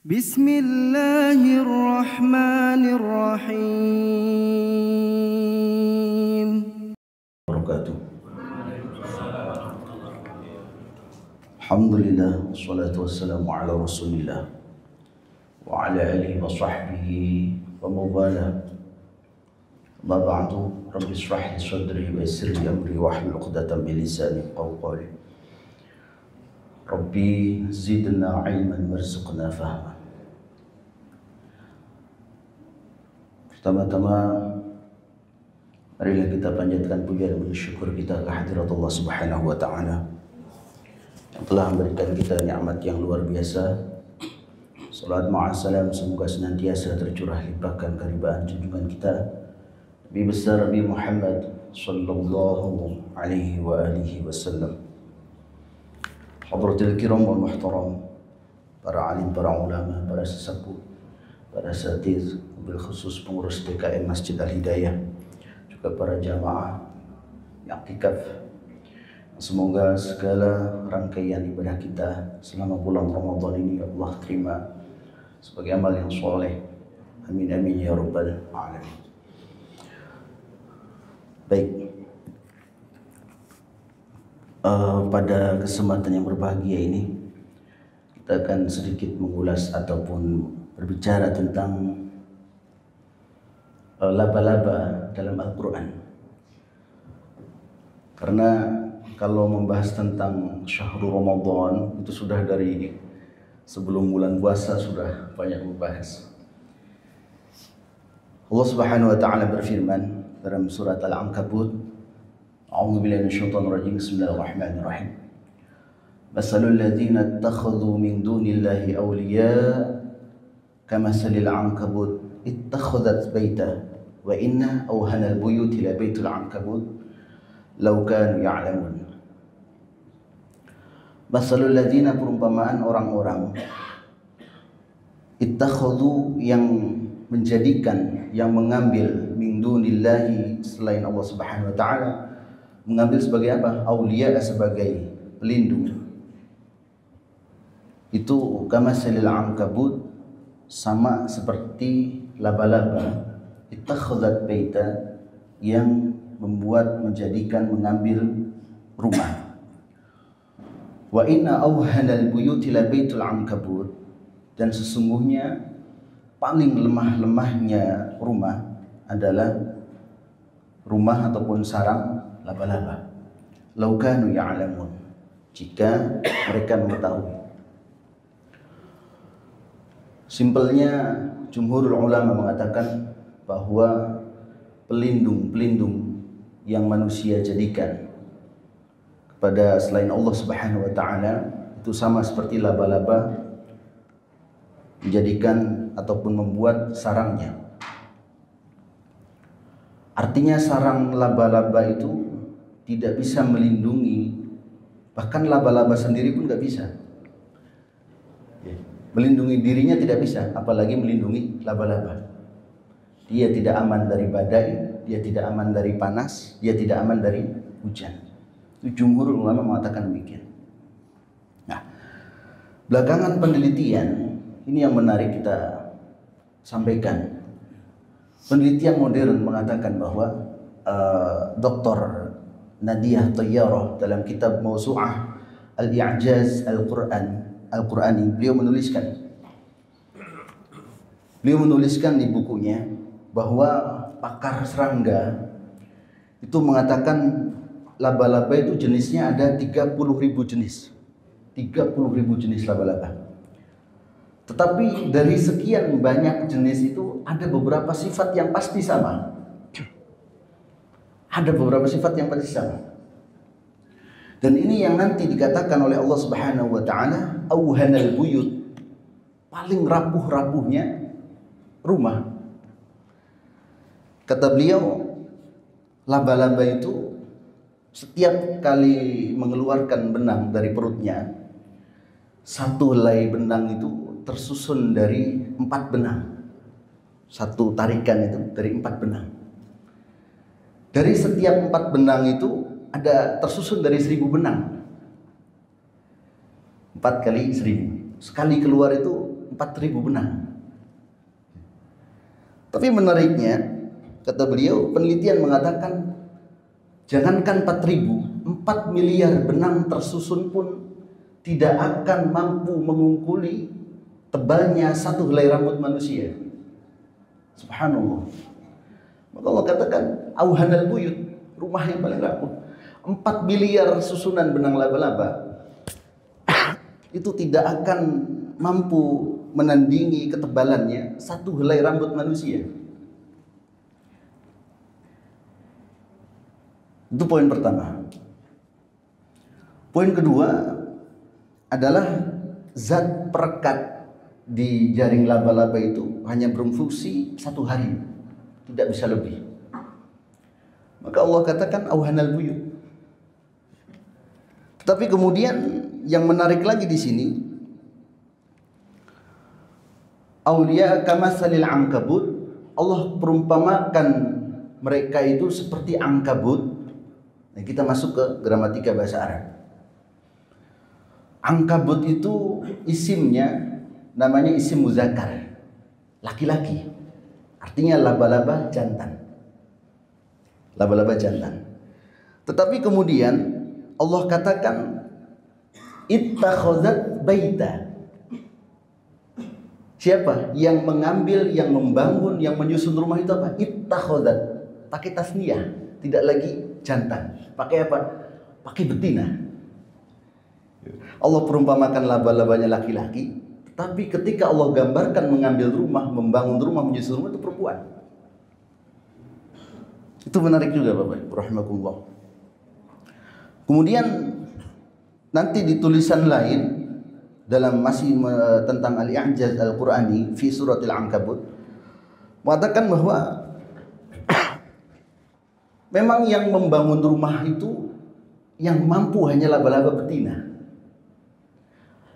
Bismillahirrahmanirrahim. Alhamdulillah, wassalatu wassalamu ala rasulillah wa ala alihi wa sahbihi wa mawala. Ma ba'du, rabbi israh li sadri wa yassir li amri wahlul 'uqdatam min lisani yafqahu qawli. Rabbi zidna ilman warzuqna fahma. Pertama-tama, marilah kita panjatkan puja dan bersyukur kita kehadirat Allah Subhanahu wa taala yang telah memberikan kita nikmat yang luar biasa. Salat ma'assalam semoga senantiasa tercurah limpahkan keribaan junjungan kita Nabi besar Nabi Muhammad sallallahu alaihi wa alihi wasallam. Hadratil kiram wal muhtaram, para alim, para ulama, para sesepuh, para asatiz, bil khusus pengurus DKM Masjid Al-Hidayah, juga para jamaah yang iktikaf. Semoga segala rangkaian ibadah kita selama bulan Ramadan ini Allah terima sebagai amal yang soleh. Amin amin ya rabbal alamin. Baik, pada kesempatan yang berbahagia ini kita akan sedikit mengulas ataupun berbicara tentang laba-laba dalam Al-Quran. Karena kalau membahas tentang syahrul Ramadan itu sudah dari sebelum bulan puasa sudah banyak membahas. Allah Subhanahu wa taala berfirman dalam surat Al-Ankabut, A'udzubillahi minasyaitonir rajim, Bismillahirrahmanirrahim. Masalul ladzina ittakhadhu min dunillahi awliya kamathalil ankabut ittakhadhat baita wa inna awhanal buyuti la baitul ankabut law kanu ya'lamun. Masalul ladzina, perumpamaan orang-orang, ittakhadhu, yang menjadikan, yang mengambil, min dunillahi, selain Allah Subhanahu wa taala, mengambil sebagai apa? Auliya, sebagai pelindung. Itu kamathalil ankabut, sama seperti laba-laba, ittakhadhat baita, yang membuat, menjadikan, mengambil rumah. Wa inna awhanal buyuti la baitul ankabut, dan sesungguhnya paling lemah-lemahnya rumah adalah rumah ataupun sarang laba-laba. Law kanu ya'lamun, jika mereka mengetahui. Simpelnya jumhurul ulama mengatakan bahwa pelindung-pelindung yang manusia jadikan kepada selain Allah Subhanahu wa taala itu sama seperti laba-laba menjadikan ataupun membuat sarangnya. Artinya sarang laba-laba itu tidak bisa melindungi, bahkan laba-laba sendiri pun tidak bisa. Melindungi dirinya tidak bisa, apalagi melindungi laba-laba. Dia tidak aman dari badai, dia tidak aman dari panas, dia tidak aman dari hujan. Itu jumhur ulama mengatakan demikian. Nah, belakangan penelitian ini yang menarik kita sampaikan. Penelitian modern mengatakan bahwa Dr. Nadia Tayyarah dalam kitab Mawsu'ah Al-I'jaz Al-Qur'ani, beliau menuliskan di bukunya bahwa pakar serangga itu mengatakan laba-laba itu jenisnya ada 30.000 jenis. 30.000 jenis laba-laba. Tetapi dari sekian banyak jenis itu ada beberapa sifat yang pasti sama. Ada beberapa sifat yang pasti sama. Dan ini yang nanti dikatakan oleh Allah Subhanahu wa taala, auhanal buyut, paling rapuh-rapuhnya rumah. Kata beliau, laba-laba itu setiap kali mengeluarkan benang dari perutnya, satu helai benang itu tersusun dari 4 benang. Satu tarikan itu dari 4 benang. Dari setiap 4 benang itu ada tersusun dari 1000 benang. 4 kali 1000. Sekali keluar itu 4.000 benang. Tapi menariknya, kata beliau, penelitian mengatakan jangankan 4.000, 4 miliar benang tersusun pun tidak akan mampu mengungkuli tebalnya satu helai rambut manusia. Subhanallah. Maka Allah katakan auhanal buyut, rumah yang paling rapuh. 4 miliar susunan benang laba-laba itu tidak akan mampu menandingi ketebalannya satu helai rambut manusia. Itu poin pertama. Poin kedua adalah zat perekat di jaring laba-laba itu hanya berfungsi 1 hari, tidak bisa lebih. Maka Allah katakan auhanal buyut. Tetapi kemudian yang menarik lagi di sini, auliya kamasalil ankabut, Allah perumpamakan mereka itu seperti ankabut. Nah, kita masuk ke gramatika bahasa Arab. Ankabut itu isimnya namanya isim muzakkar, laki-laki. Artinya laba-laba jantan. Laba-laba jantan. Tetapi kemudian Allah katakan ittakhazat baita. Siapa yang mengambil, yang membangun, yang menyusun rumah itu apa? Ittakhazat. Pakai tasniyah, tidak lagi jantan. Pakai apa? Pakai betina. Allah perumpamakan laba-labanya laki-laki, tapi ketika Allah gambarkan mengambil rumah, membangun rumah, menyusun rumah itu perempuan. Itu menarik juga Bapak, rahimakumullah. Kemudian nanti di tulisan lain dalam masih tentang al-i'jaz al-Qur'ani fi suratil Ankabut mengatakan bahwa memang yang membangun rumah itu yang mampu hanya laba-laba betina.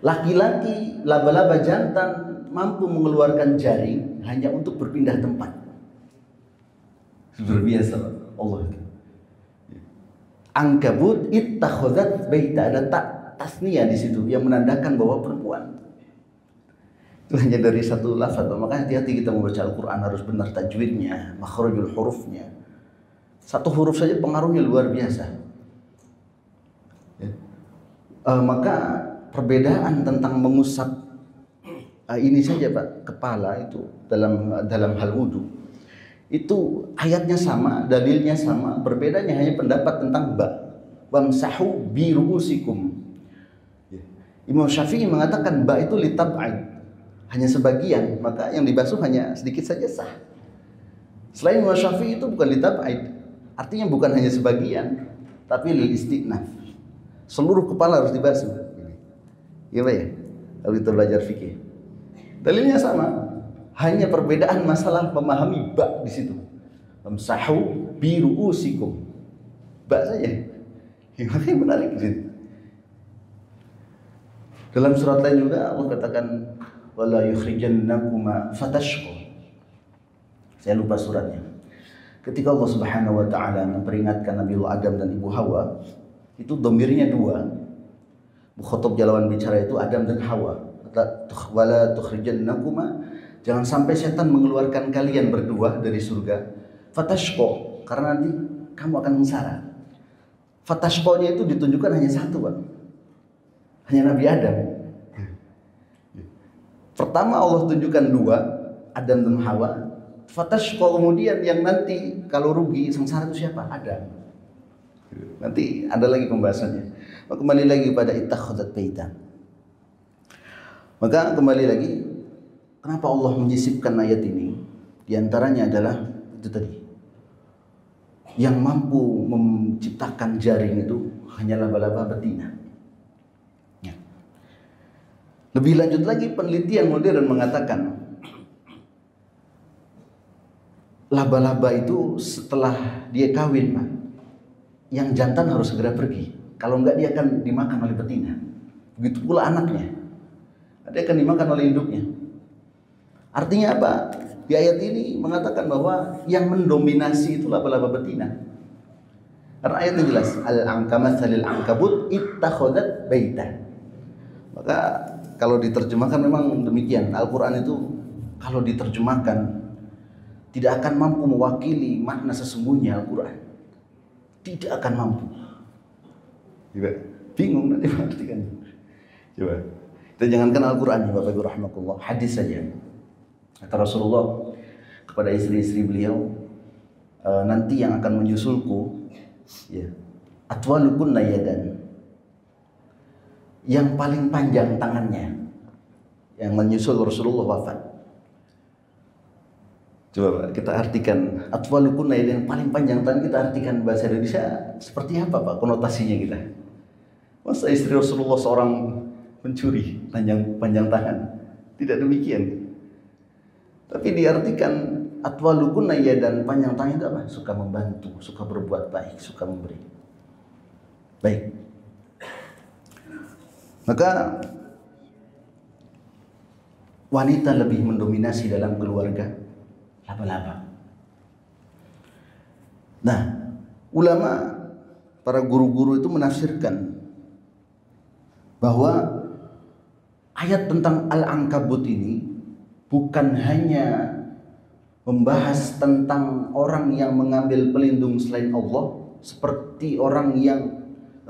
Laki-laki laba-laba jantan mampu mengeluarkan jaring hanya untuk berpindah tempat. Luar biasa Allah. Ankabut ittakhazat baita, ada tasniyah di situ yang menandakan bahwa perempuan. Itu hanya dari satu lafaz. Maka hati-hati kita membaca Al-Quran, harus benar tajwidnya, makhrajul hurufnya. Satu huruf saja pengaruhnya luar biasa. Maka perbedaan tentang mengusap ini saja Pak, kepala itu dalam hal wudu. Itu ayatnya sama, dalilnya sama, berbedanya hanya pendapat tentang ba. Wamsahu bi ru'usikum. Imam Syafi'i mengatakan ba itu litab'id, hanya sebagian, maka yang dibasuh hanya sedikit saja sah. Selain Imam Syafi'i itu bukan litab'id, artinya bukan hanya sebagian, tapi lil istinaf. Seluruh kepala harus dibasuh. Iya Pak ya? Kalau kita belajar fikih. Dalilnya sama, hanya perbedaan masalah memahami ba di situ. Wamsahu bi ru'usikum. Ba saja. Yang menarik di situ. Dalam surat lain juga Allah katakan wala yukhrijannakuma fatashqa. Saya lupa suratnya. Ketika Allah Subhanahu wa taala memperingatkan Nabiullah Adam dan Ibu Hawa, itu domirnya dua. Mukhatab jalawan bicara itu Adam dan Hawa. Wala tukhrijannakuma, jangan sampai setan mengeluarkan kalian berdua dari surga. Fatashqa, karena nanti kamu akan mengsara. Fatashqa-nya itu ditunjukkan hanya satu, Pak. Hanya Nabi Adam. Pertama Allah tunjukkan dua, Adam dan Hawa. Fatashqa kemudian yang nanti kalau rugi sengsara itu siapa? Adam. Nanti ada lagi pembahasannya. Kembali lagi pada ittakhadzat baita. Maka kembali lagi, kenapa Allah menyisipkan ayat ini? Di antaranya adalah itu tadi. Yang mampu menciptakan jaring itu hanya laba-laba betina. Ya. Lebih lanjut lagi, penelitian modern mengatakan laba-laba itu setelah dia kawin, Pak, yang jantan harus segera pergi. Kalau enggak dia akan dimakan oleh betina. Begitu pula anaknya. Dia akan dimakan oleh induknya. Artinya apa? Di ayat ini mengatakan bahwa yang mendominasi itu laba-laba betina. Karena ayatnya jelas, al-ankamasalil ankabut ittakhadzat baita. Maka kalau diterjemahkan memang demikian. Al-Quran itu kalau diterjemahkan tidak akan mampu mewakili makna sesungguhnya Al-Quran. Tidak akan mampu. Coba, bingung nanti mengartikan. Coba, kita jangankan Al-Quran ya Bapak Ibu rahimakumullah, hadis saja. Kata Rasulullah kepada istri-istri beliau, nanti yang akan menyusulku, ya, atwalukunna yadan, yang paling panjang tangannya, yang menyusul Rasulullah wafat. Coba kita artikan atwalukunna yadan, yang paling panjang tangan, kita artikan bahasa Indonesia seperti apa Pak konotasinya kita? Masa istri Rasulullah seorang pencuri panjang tangan? Tidak demikian. Tapi diartikan atwalukunna yadan, panjang tangan itu apa? Suka membantu, suka berbuat baik, suka memberi. Baik. Maka wanita lebih mendominasi dalam keluarga laba-laba. Nah, ulama, para guru-guru itu menafsirkan bahwa ayat tentang Al-Ankabut ini bukan hanya membahas tentang orang yang mengambil pelindung selain Allah, seperti orang yang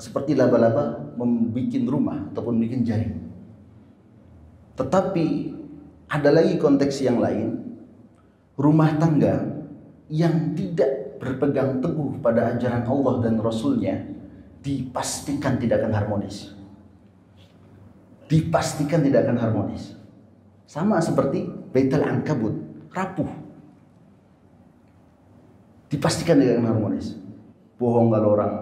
seperti laba-laba membuat rumah ataupun bikin jaring. Tetapi ada lagi konteks yang lain, rumah tangga yang tidak berpegang teguh pada ajaran Allah dan Rasulnya dipastikan tidak akan harmonis. Dipastikan tidak akan harmonis. Sama seperti Baitul Ankabut, rapuh. Dipastikan tidak akan harmonis. Bohong kalau orang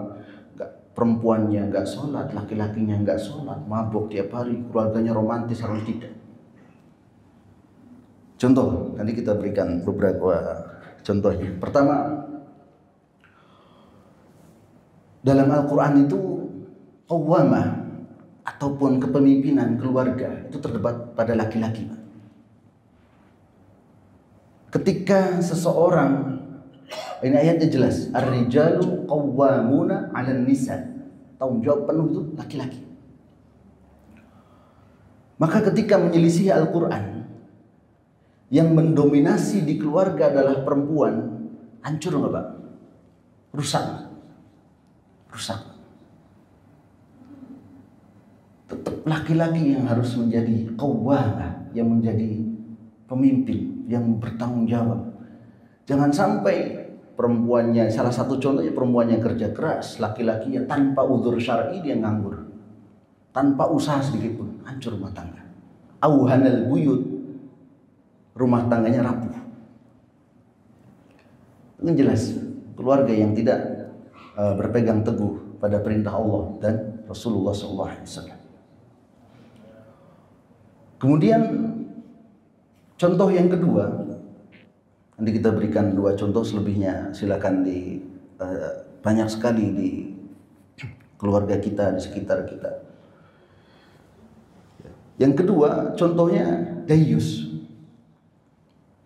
perempuannya nggak sholat, laki-lakinya nggak sholat, mabuk tiap hari, keluarganya romantis, harus tidak. Contoh, nanti kita berikan beberapa contohnya. Pertama, dalam Al-Quran itu qawwamah ataupun kepemimpinan keluarga itu terdapat pada laki-laki. Ketika seseorang, ini ayatnya jelas, ar-rijalu qawwamuna 'alan nisa, tanggung jawab penuh itu laki-laki. Maka ketika menyelisih Al-Quran, yang mendominasi di keluarga adalah perempuan, hancur nggak Pak? Rusak. Tetap laki-laki yang harus menjadi qawwamah, yang menjadi pemimpin, yang bertanggung jawab. Jangan sampai perempuannya, salah satu contohnya perempuannya kerja keras, laki-lakinya tanpa uzur syar'i dia nganggur, tanpa usaha sedikit pun, hancur rumah tangga. Auhanal buyut, rumah tangganya rapuh. Ini jelas keluarga yang tidak berpegang teguh pada perintah Allah dan Rasulullah SAW. Kemudian contoh yang kedua, nanti kita berikan dua contoh, selebihnya silakan banyak sekali di keluarga kita, di sekitar kita. Yang kedua, contohnya dayus.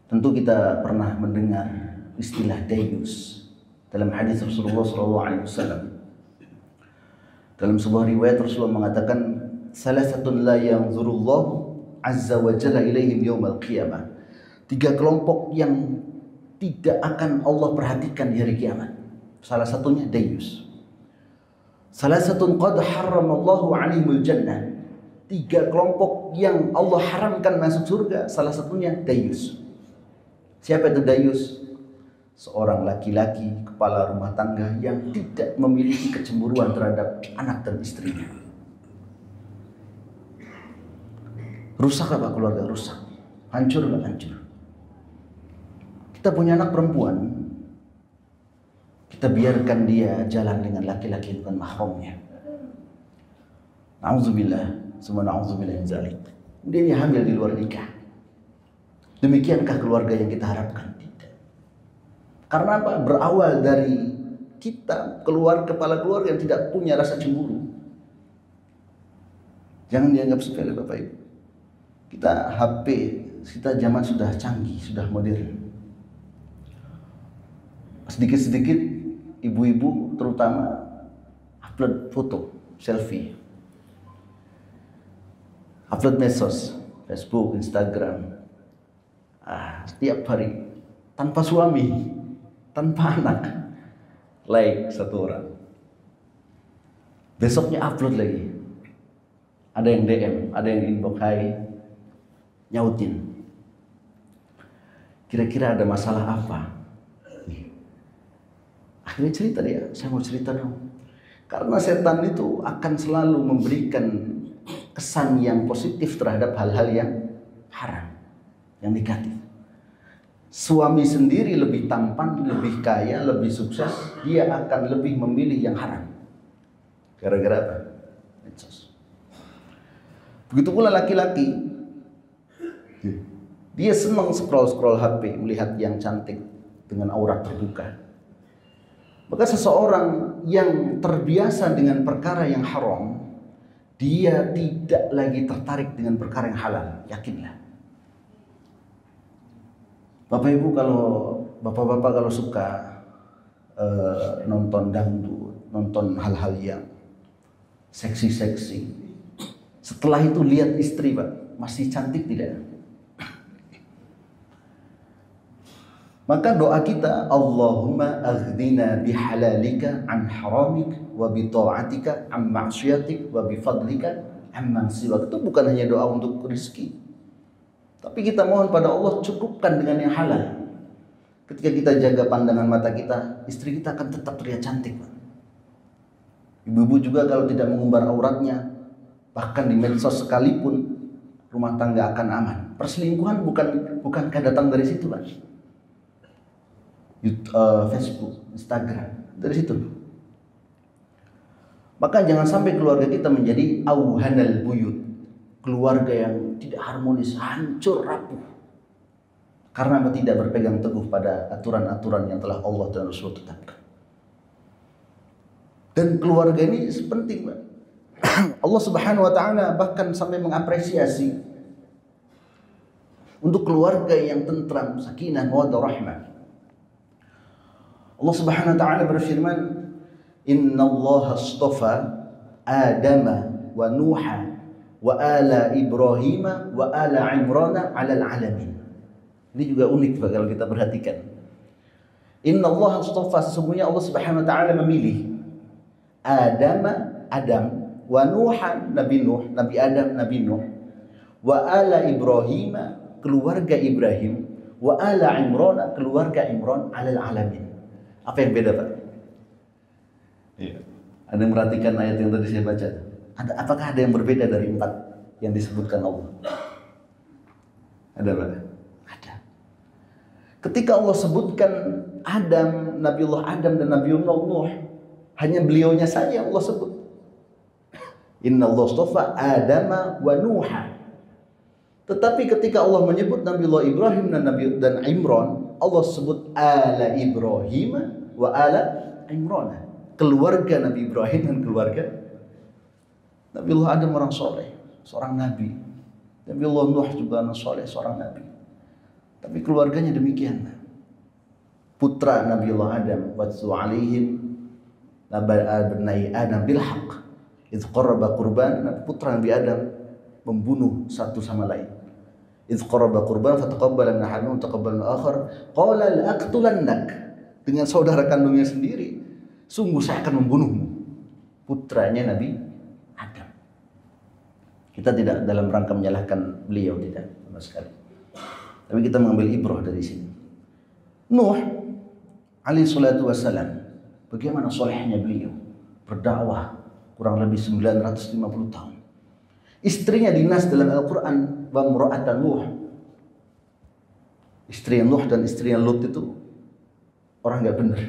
Tentu kita pernah mendengar istilah dayus dalam hadis Rasulullah SAW. Dalam sebuah riwayat Rasulullah mengatakan, salasatun la yanzurullahu azza wa jalla ilaihim yaumal qiyamah. 3 kelompok yang tidak akan Allah perhatikan di hari kiamat. Salah satunya dayus. Salah satu qad harramallahu alaihimul jannah. 3 kelompok yang Allah haramkan masuk surga, salah satunya dayus. Siapa itu dayus? Seorang laki-laki kepala rumah tangga yang tidak memiliki kecemburuan terhadap anak dan istrinya. Rusak apa keluarga? Rusak. Hancur nggak? Hancur. Kita punya anak perempuan, kita biarkan dia jalan dengan laki-laki bukan mahramnya. Na'udzubillah, semua na'udzubillah min dzalik. Kemudian dia hamil di luar nikah. Demikiankah keluarga yang kita harapkan? Tidak. Karena apa? Berawal dari kita keluar kepala keluarga yang tidak punya rasa cemburu. Jangan dianggap sepele Bapak Ibu. Kita HP, kita zaman sudah canggih, sudah modern. Sedikit-sedikit ibu-ibu terutama upload foto, selfie. upload medsos, Facebook, Instagram, setiap hari tanpa suami, tanpa anak, like satu orang, besoknya upload lagi, ada yang DM, ada yang inbox, hai, nyautin, kira-kira ada masalah apa? Akhirnya cerita dia, saya mau cerita dong. Karena setan itu akan selalu memberikan kesan yang positif terhadap hal-hal yang haram, yang negatif. Suami sendiri lebih tampan, lebih kaya, lebih sukses, dia akan lebih memilih yang haram. Gara-gara apa? Medsos. Begitu pula laki-laki, dia senang scroll-scroll HP, melihat yang cantik dengan aurat terbuka. Maka seseorang yang terbiasa dengan perkara yang haram, dia tidak lagi tertarik dengan perkara yang halal, yakinlah. Bapak-bapak kalau suka nonton dangdut, nonton hal-hal yang seksi-seksi, setelah itu lihat istri, Pak, masih cantik tidak? Maka doa kita, Allahumma aghdina bihalalika an haramik wa bita'atika an ma'syiatik wa bifadlika amman siwak. Itu bukan hanya doa untuk rezeki, tapi kita mohon pada Allah cukupkan dengan yang halal. Ketika kita jaga pandangan mata kita, istri kita akan tetap terlihat cantik. Ibu-ibu juga kalau tidak mengumbar auratnya, bahkan di medsos sekalipun, rumah tangga akan aman. Perselingkuhan bukankah datang dari situ, Pak? Facebook, Instagram, dari situ. Maka jangan sampai keluarga kita menjadi auhanal buyut, keluarga yang tidak harmonis, hancur rapuh, karena tidak berpegang teguh pada aturan-aturan yang telah Allah dan Rasul tetapkan. Dan keluarga ini penting, Pak. Allah Subhanahu wa taala bahkan sampai mengapresiasi untuk keluarga yang tentram, sakinah, mawaddah, rahmah. Allah Subhanahu wa taala berfirman, "Innallaha astafa Adama wa Nuha wa ala Ibrahim wa ala Imran 'alal 'alamin." Ini juga unik, Pak, kalau kita perhatikan. Innallaha astafa, sesungguhnya Allah Subhanahu wa taala memilih Adam, wa Nuha, Nabi Nuh, Nabi Adam, Nabi Nuh, wa ala Ibrahim, keluarga Ibrahim, wa ala Imran, keluarga Imran, 'alal 'alamin. Apa yang beda, Pak? Iya. Ada yang merhatikan ayat yang tadi saya baca? Apakah ada yang berbeda dari 4 yang disebutkan Allah? Ada, Pak? Ada. Ketika Allah sebutkan Adam, Nabiullah Adam dan Nabiullah Nuh, hanya beliaunya saja yang Allah sebut. Innallaha astafa Adama wa Nuha. Tetapi ketika Allah menyebut Nabiullah Ibrahim dan Imran, Allah sebut ala Ibrahim wa ala Imran, keluarga Nabi Ibrahim dan keluarga Nabiullah Adam, orang soleh, seorang nabi. Nabiullah Nuh juga orang soleh, seorang nabi. Tapi keluarganya demikian. Putra Nabiullah Adam, watsu alaihim naba'abnai Adam bil haqq idh qarraba qurban. Putra Nabi Adam membunuh satu sama lain. Idh qarraba qurban fataqabbala min ahadihim wa taqabbala min akhar qala la'aqtulannak, dengan saudara kandungnya sendiri, sungguh saya akan membunuhmu. Putranya Nabi Adam. Kita tidak dalam rangka menyalahkan beliau, tidak sama sekali, tapi kita mengambil ibrah dari sini. Nuh alaihi salatu wassalam, bagaimana solehnya beliau berdakwah kurang lebih 950 tahun. Istrinya dinas dalam Al-Quran, wa mra'atan Nuh. Istri Nuh dan istri Lut itu orang nggak benar.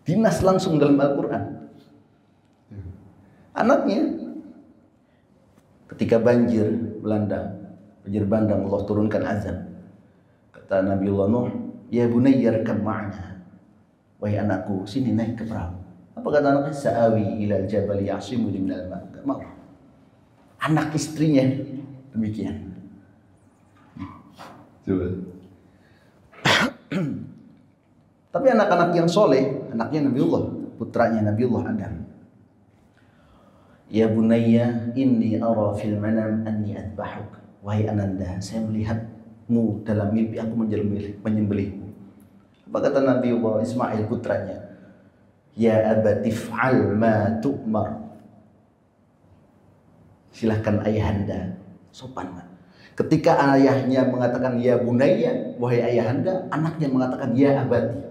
Dinas langsung dalam Al-Quran. Anaknya ketika banjir melanda, banjir bandang, Allah turunkan azab. Kata Nabiullah Nuh, ya bunayya arkab ma'ana. Wahai anakku, sini naik ke perahu. Apa kata anaknya? Sa'awi ilal jabali ya'simuni minal ma'. Anak istrinya demikian. Coba. Tapi anak-anak yang soleh, anaknya Nabiullah, putranya Nabiullah Adam. Ya bunayya inni ara fil manam anni adbahuk. Wahai ananda, saya melihatmu dalam mimpi aku menyembelihmu. Apa kata Nabi Ismail putranya? Ya abati fa'al ma tu'mar. Silahkan ayahanda, sopan. Ketika ayahnya mengatakan ya bunayya, wahai ayahanda, anaknya mengatakan ya abati,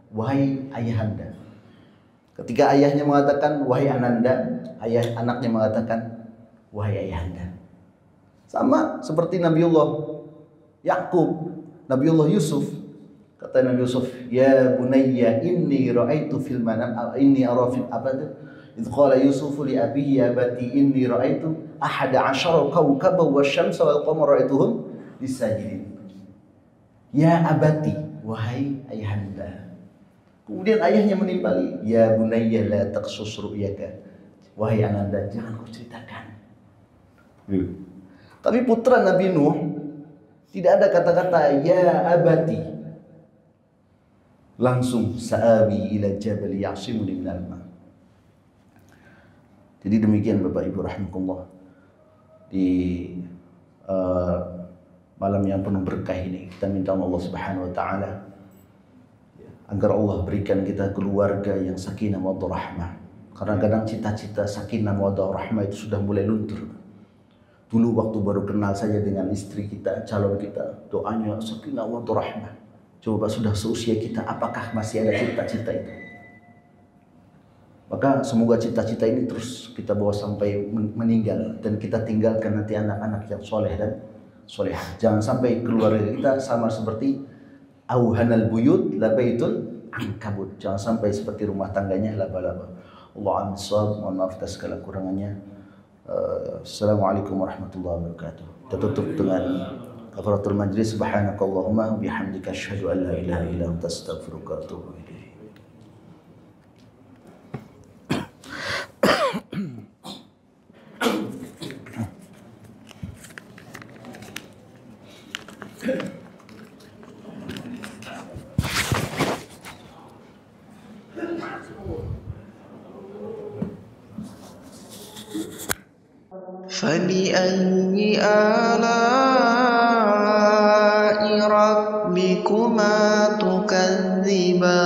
wahai ayahanda. Ketika ayahnya mengatakan wahai ananda, anaknya mengatakan wahai ayahanda. Sama seperti Nabiullah Yakub, Nabiullah Yusuf. Kata Nabi Yusuf, ya bunayya inni ra'aitu fil manam inni ara fil abad. Idh qala Yusufu li abihi ya abati inni ra'aitu ahada asyara kawkaban wasyamsa wal qamara ra'aituhum lisajidin. Ya abati, wahai ayahanda. Kemudian ayahnya menimpali, ya bunayya la taqsus ru'yaka. Wahai ananda, jangan kau ceritakan. Tapi putra Nabi Nuh tidak ada kata-kata ya abati. Langsung sa'abi ila jabal ya'simuni minal ma. Jadi demikian Bapak Ibu rahimakumullah, di malam yang penuh berkah ini kita minta Allah Subhanahu wa taala agar Allah berikan kita keluarga yang sakinah mawaddah rahmah. Karena kadang cita-cita sakinah mawaddah rahmah itu sudah mulai luntur. Dulu waktu baru kenal saja dengan istri kita, calon kita, doanya sakinah mawaddah rahmah. Coba sudah seusia kita, apakah masih ada cita-cita itu? Maka semoga cita-cita ini terus kita bawa sampai meninggal, dan kita tinggalkan nanti anak-anak yang soleh dan solehah. Jangan sampai keluarga kita sama seperti auhanal buyut labaitul ankabut. Jangan sampai seperti rumah tangganya laba-laba. Allah a'lam, mohon maaf atas segala kurangannya. Assalamualaikum warahmatullahi wabarakatuh. Kita tutup dengan kafaratul majlis. Subhanakallahumma bihamdika asyhadu an la ilaha illa anta astaghfiruka wa atubu ilaik. فبأي آلاء ربكما تكذبان